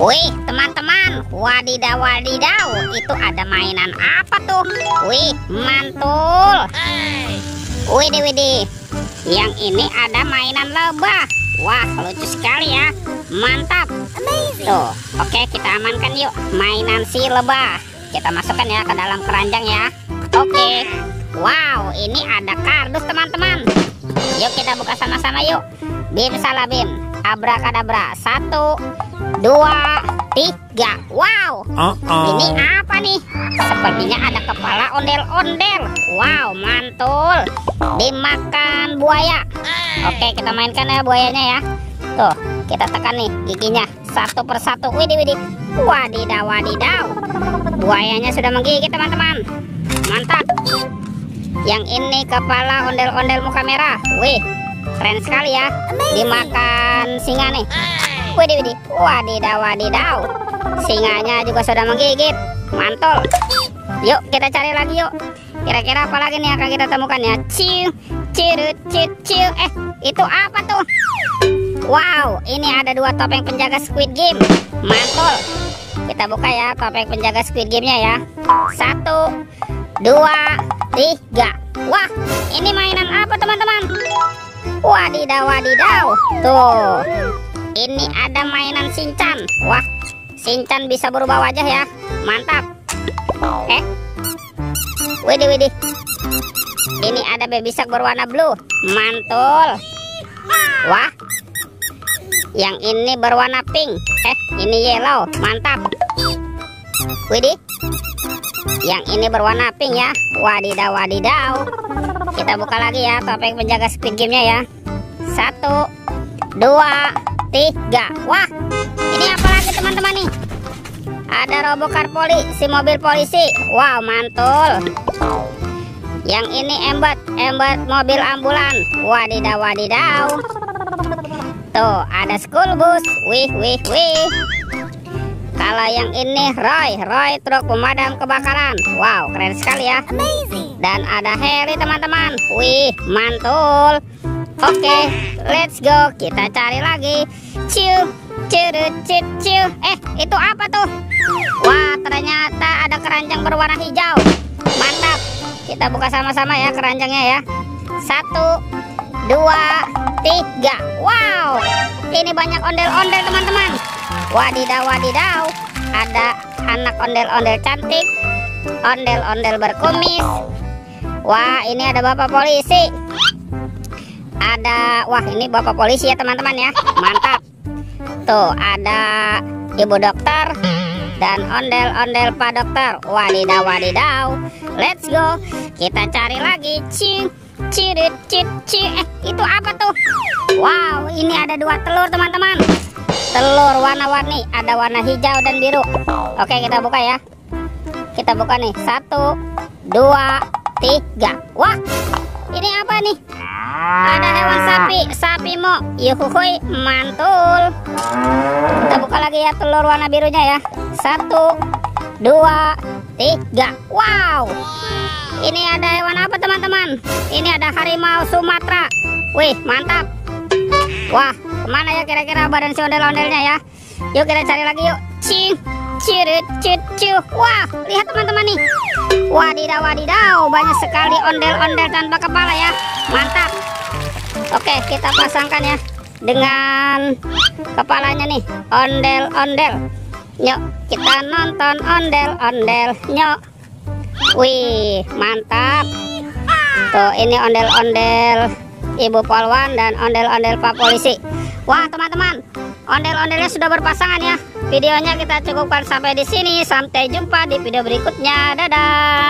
Wih, teman-teman, wadidaw wadidaw, itu ada mainan apa tuh? Wih, mantul. Widih widih, yang ini ada mainan lebah. Wah, lucu sekali ya, mantap. Tuh, oke, kita amankan yuk mainan si lebah. Kita masukkan ya ke dalam keranjang ya. Oke, wow, ini ada kardus teman-teman. Yuk kita buka sama-sama yuk. Bim salah bim, abrakadabra, 1, 2, 3. Wow, ini apa nih? Sepertinya ada kepala ondel-ondel. Wow, mantul. Dimakan buaya. Oke, kita mainkan ya buayanya ya. Tuh, kita tekan nih giginya satu persatu. Widih widih, wadidaw wadidaw, buayanya sudah menggigit teman-teman. Mantap. Yang ini kepala ondel-ondel muka merah. Wih, keren sekali ya. Dimakan singa nih. Widih widih, wadidaw wadidaw, singanya juga sudah menggigit. Mantul. Yuk kita cari lagi yuk. Kira-kira apa lagi nih yang akan kita temukan ya? Ciu, cirut, ciu. Itu apa tuh? Wow, ini ada 2 topeng penjaga Squid Game. Mantul. Kita buka ya topeng penjaga Squid Game-nya ya. 1, 2, 3. Wah, ini mainan apa teman-teman? Wadidaw wadidaw. Tuh, ini ada mainan Shinchan. Wah, Shinchan bisa berubah wajah ya. Mantap. Widih widih, ini ada baby shark berwarna blue. Mantul. Wah, yang ini berwarna pink. Ini yellow. Mantap. Widih, yang ini berwarna pink ya. Wadidaw wadidaw. Kita buka lagi ya topeng penjaga Squid Game-nya ya. 1, 2, 3. Wah, ini apa lagi teman-teman nih? Ada Robocar Poli, si mobil polisi. Wow, mantul. Yang ini Embat mobil ambulan. Wadidaw wadidaw. Tuh, ada school bus. Wih. Kalau yang ini Roy truk pemadam kebakaran. Wow, keren sekali ya. Dan ada heli teman-teman. Wih, mantul. Oke, let's go. Kita cari lagi. Ciu. Itu apa tuh? Wah, ternyata ada keranjang berwarna hijau. Mantap. Kita buka sama-sama ya keranjangnya ya. 1, 2, 3. Wow, ini banyak ondel-ondel teman-teman. Wadidaw wadidaw, ada anak ondel-ondel cantik, ondel-ondel berkumis. Wah, ini ada bapak polisi. Wah, ini bapak polisi ya teman-teman ya. Mantap. Tuh, ada ibu dokter dan ondel-ondel pak dokter. Wadidaw wadidaw. Let's go. Kita cari lagi. Itu apa tuh? Wow, ini ada 2 telur teman-teman. Telur warna-warni, ada warna hijau dan biru. Oke, kita buka ya. Kita buka nih. 1, 2, 3. Wah, ini apa nih? Ada hewan sapi mo. Yuhuhui, mantul. Kita buka lagi ya telur warna birunya ya. 1, 2, 3. Wow, ini ada hewan apa teman-teman? Ini ada harimau Sumatera. Wih, mantap. Wah, kemana ya kira-kira badan si ondel-ondelnya ya? Yuk kita cari lagi yuk. Wah, lihat teman-teman nih. Wadidaw wadidaw, banyak sekali ondel-ondel tanpa kepala ya. Mantap. Oke, kita pasangkan ya dengan kepalanya nih, ondel-ondel. Yuk kita nonton ondel-ondel. Yuk. Wih, mantap. Tuh, ini ondel-ondel ibu polwan dan ondel-ondel pak polisi. Wah teman-teman, ondel-ondelnya sudah berpasangan ya. Videonya kita cukupkan sampai di sini. Sampai jumpa di video berikutnya. Dadah.